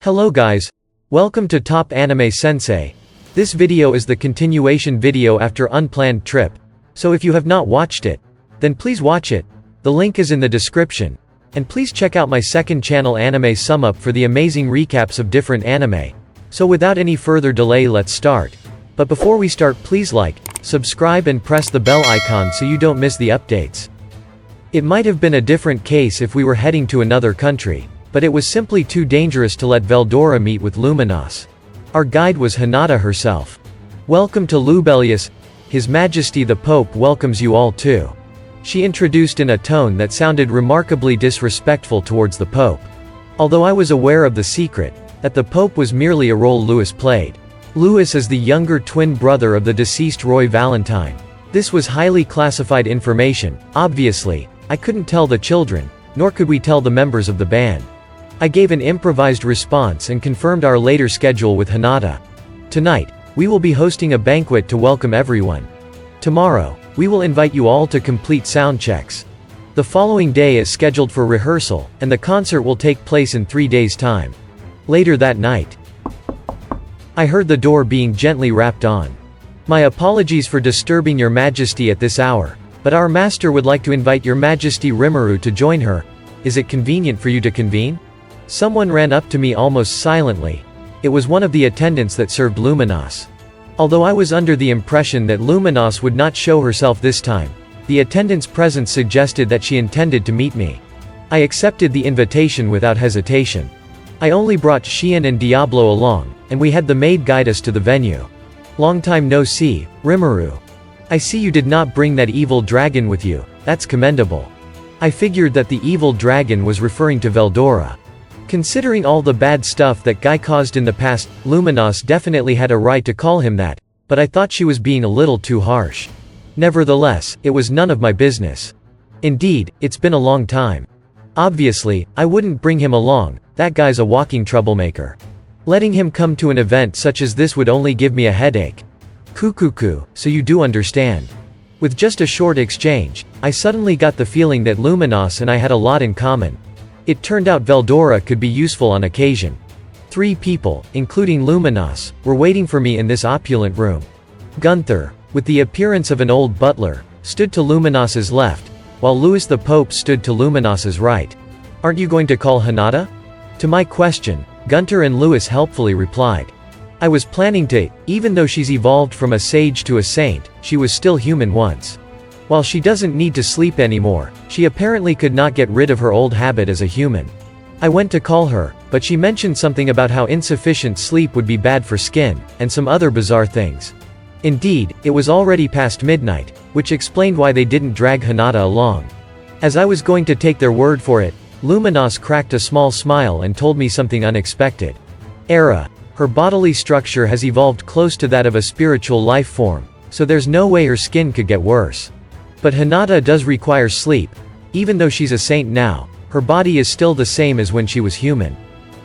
Hello guys. Welcome to Top Anime Sensei. This video is the continuation video after Unplanned Trip, so if you have not watched it, then please watch it. The link is in the description. And please check out my second channel Anime Sum Up for the amazing recaps of different anime. So without any further delay, let's start. But before we start, please like, subscribe and press the bell icon so you don't miss the updates. It might have been a different case if we were heading to another country, but it was simply too dangerous to let Veldora meet with Luminos. Our guide was Hinata herself. Welcome to Lubelius. His Majesty the Pope welcomes you all too. She introduced in a tone that sounded remarkably disrespectful towards the Pope. Although I was aware of the secret, that the Pope was merely a role Louis played. Louis is the younger twin brother of the deceased Roy Valentine. This was highly classified information. Obviously, I couldn't tell the children, nor could we tell the members of the band. I gave an improvised response and confirmed our later schedule with Hinata. Tonight, we will be hosting a banquet to welcome everyone. Tomorrow, we will invite you all to complete sound checks. The following day is scheduled for rehearsal, and the concert will take place in 3 days' time. Later that night, I heard the door being gently rapped on. My apologies for disturbing Your Majesty at this hour, but our master would like to invite Your Majesty Rimuru to join her. Is it convenient for you to convene? Someone ran up to me almost silently. It was one of the attendants that served Luminos. Although I was under the impression that Luminos would not show herself this time, the attendant's presence suggested that she intended to meet me. I accepted the invitation without hesitation. I only brought Xian and Diablo along, and we had the maid guide us to the venue. Long time no see, Rimuru. I see you did not bring that evil dragon with you. That's commendable. I figured that the evil dragon was referring to Veldora. Considering all the bad stuff that guy caused in the past, Luminos definitely had a right to call him that, but I thought she was being a little too harsh. Nevertheless, it was none of my business. Indeed, it's been a long time. Obviously, I wouldn't bring him along. That guy's a walking troublemaker. Letting him come to an event such as this would only give me a headache. Kukuku, so you do understand. With just a short exchange, I suddenly got the feeling that Luminos and I had a lot in common. It turned out Veldora could be useful on occasion. 3 people, including Luminos, were waiting for me in this opulent room. Gunther, with the appearance of an old butler, stood to Luminos's left, while Louis the Pope stood to Luminos's right. Aren't you going to call Hinata? To my question, Gunther and Louis helpfully replied. I was planning to. Even though she's evolved from a sage to a saint, she was still human once. While she doesn't need to sleep anymore, she apparently could not get rid of her old habit as a human. I went to call her, but she mentioned something about how insufficient sleep would be bad for skin, and some other bizarre things. Indeed, it was already past midnight, which explained why they didn't drag Hinata along. As I was going to take their word for it, Luminos cracked a small smile and told me something unexpected. Her bodily structure has evolved close to that of a spiritual life form, so there's no way her skin could get worse. But Hinata does require sleep. Even though she's a saint now, her body is still the same as when she was human.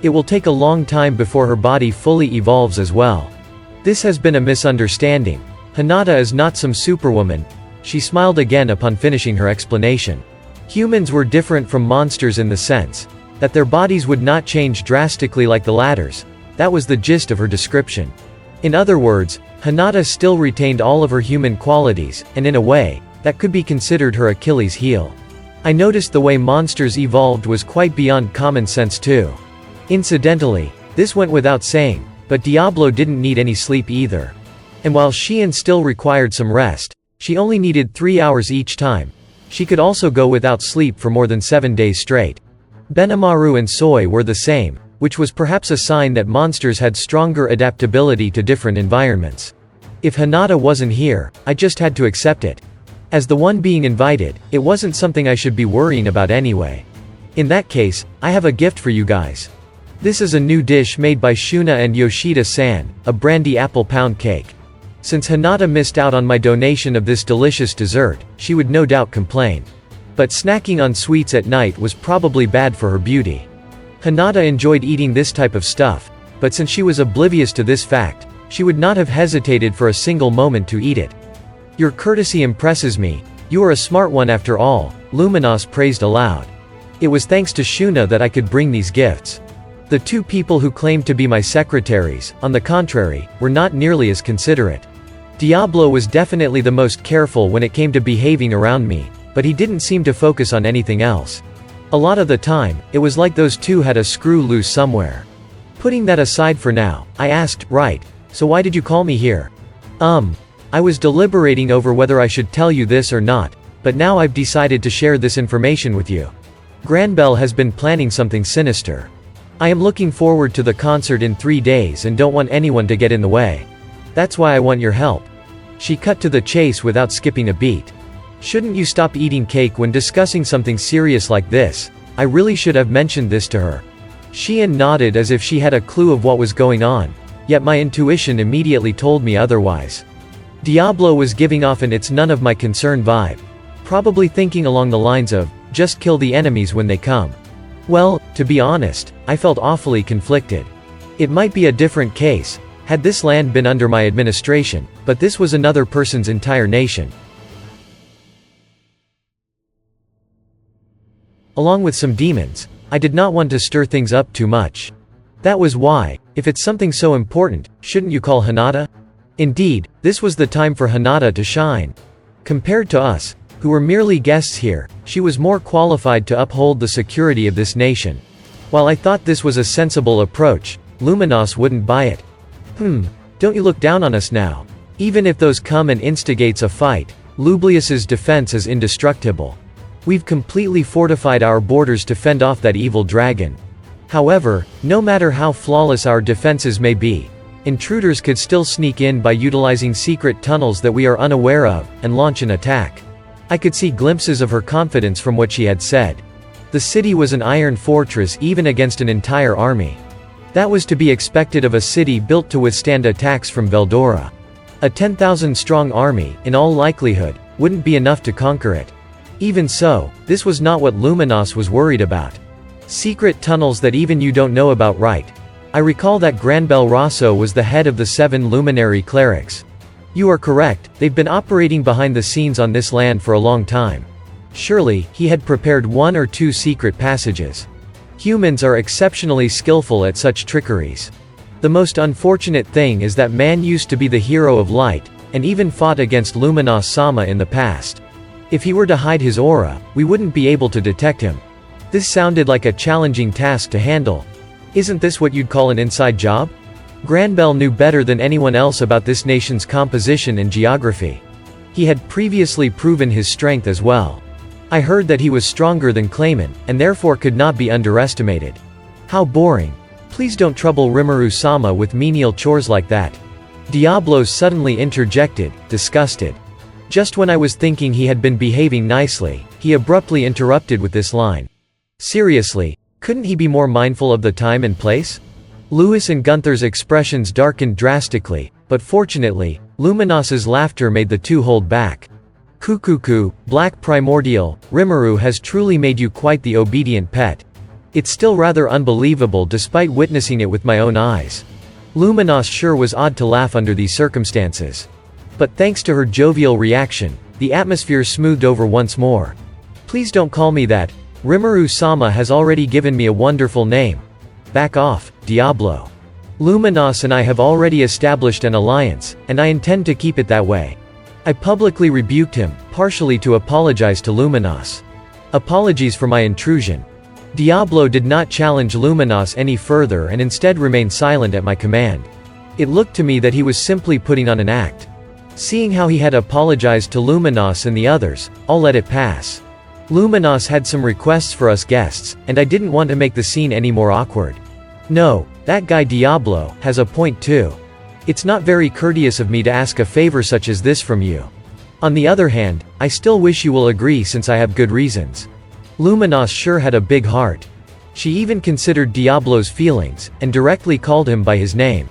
It will take a long time before her body fully evolves as well. This has been a misunderstanding. Hinata is not some superwoman. She smiled again upon finishing her explanation. Humans were different from monsters in the sense that their bodies would not change drastically like the latter's. That was the gist of her description. In other words, Hinata still retained all of her human qualities, and in a way, that could be considered her Achilles heel. I noticed the way monsters evolved was quite beyond common sense too. Incidentally, this went without saying, but Diablo didn't need any sleep either. And while Xian still required some rest, she only needed 3 hours each time. She could also go without sleep for more than 7 days straight. Benimaru and Soy were the same, which was perhaps a sign that monsters had stronger adaptability to different environments. If Hinata wasn't here, I just had to accept it. As the one being invited, it wasn't something I should be worrying about anyway. In that case, I have a gift for you guys. This is a new dish made by Shuna and Yoshida-san, a brandy apple pound cake. Since Hinata missed out on my donation of this delicious dessert, she would no doubt complain. But snacking on sweets at night was probably bad for her beauty. Hinata enjoyed eating this type of stuff, but since she was oblivious to this fact, she would not have hesitated for a single moment to eat it. Your courtesy impresses me. You are a smart one after all, Luminos praised aloud. It was thanks to Shuna that I could bring these gifts. The two people who claimed to be my secretaries, on the contrary, were not nearly as considerate. Diablo was definitely the most careful when it came to behaving around me, but he didn't seem to focus on anything else. A lot of the time, it was like those two had a screw loose somewhere. Putting that aside for now, I asked, right, so why did you call me here? I was deliberating over whether I should tell you this or not, but now I've decided to share this information with you. Granbell has been planning something sinister. I am looking forward to the concert in 3 days and don't want anyone to get in the way. That's why I want your help. She cut to the chase without skipping a beat. Shouldn't you stop eating cake when discussing something serious like this? I really should have mentioned this to her. Sheehan nodded as if she had a clue of what was going on, yet my intuition immediately told me otherwise. Diablo was giving off an "it's none of my concern" vibe, probably thinking along the lines of, just kill the enemies when they come. Well, to be honest, I felt awfully conflicted. It might be a different case, had this land been under my administration, but this was another person's entire nation. Along with some demons, I did not want to stir things up too much. That was why, if it's something so important, shouldn't you call Hinata? Indeed, this was the time for Hinata to shine. Compared to us, who were merely guests here, she was more qualified to uphold the security of this nation. While I thought this was a sensible approach, Luminos wouldn't buy it. Don't you look down on us now. Even if those come and instigates a fight, Lublius's defense is indestructible. We've completely fortified our borders to fend off that evil dragon. However, no matter how flawless our defenses may be, intruders could still sneak in by utilizing secret tunnels that we are unaware of, and launch an attack. I could see glimpses of her confidence from what she had said. The city was an iron fortress even against an entire army. That was to be expected of a city built to withstand attacks from Veldora. A 10,000-strong army, in all likelihood, wouldn't be enough to conquer it. Even so, this was not what Luminos was worried about. Secret tunnels that even you don't know about, right? I recall that Granbell Rosso was the head of the 7 luminary clerics. You are correct, they've been operating behind the scenes on this land for a long time. Surely, he had prepared 1 or 2 secret passages. Humans are exceptionally skillful at such trickeries. The most unfortunate thing is that man used to be the hero of light, and even fought against Luminos Sama in the past. If he were to hide his aura, we wouldn't be able to detect him. This sounded like a challenging task to handle. Isn't this what you'd call an inside job? Granbell knew better than anyone else about this nation's composition and geography. He had previously proven his strength as well. I heard that he was stronger than Clayman, and therefore could not be underestimated. How boring. Please don't trouble Rimuru-sama with menial chores like that. Diablo suddenly interjected, disgusted. Just when I was thinking he had been behaving nicely, he abruptly interrupted with this line. Seriously, couldn't he be more mindful of the time and place? Louis and Gunther's expressions darkened drastically, but fortunately, Luminos's laughter made the two hold back. Kukuku, Black Primordial, Rimuru has truly made you quite the obedient pet. It's still rather unbelievable despite witnessing it with my own eyes. Luminos sure was odd to laugh under these circumstances. But thanks to her jovial reaction, the atmosphere smoothed over once more. Please don't call me that. Rimuru-sama has already given me a wonderful name. Back off, Diablo. Luminos and I have already established an alliance, and I intend to keep it that way. I publicly rebuked him, partially to apologize to Luminos. Apologies for my intrusion. Diablo did not challenge Luminos any further and instead remained silent at my command. It looked to me that he was simply putting on an act. Seeing how he had apologized to Luminos and the others, I'll let it pass. Luminos had some requests for us guests, and I didn't want to make the scene any more awkward. No, that guy Diablo has a point too. It's not very courteous of me to ask a favor such as this from you. On the other hand, I still wish you will agree since I have good reasons. Luminos sure had a big heart. She even considered Diablo's feelings, and directly called him by his name.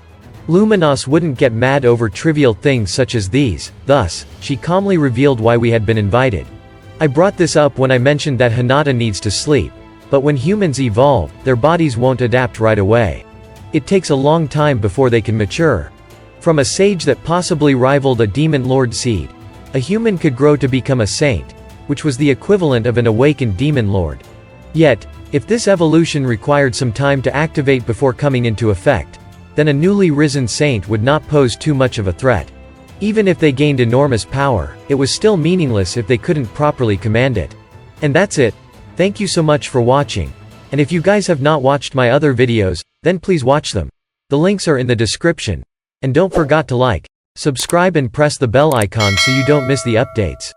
Luminos wouldn't get mad over trivial things such as these, thus, she calmly revealed why we had been invited. I brought this up when I mentioned that Hinata needs to sleep, but when humans evolve, their bodies won't adapt right away. It takes a long time before they can mature. From a sage that possibly rivaled a demon lord seed, a human could grow to become a saint, which was the equivalent of an awakened demon lord. Yet, If this evolution required some time to activate before coming into effect, then a newly risen saint would not pose too much of a threat. Even if they gained enormous power, it was still meaningless if they couldn't properly command it. And that's it. Thank you so much for watching. And if you guys have not watched my other videos, then please watch them. The links are in the description. And don't forget to like, subscribe and press the bell icon so you don't miss the updates.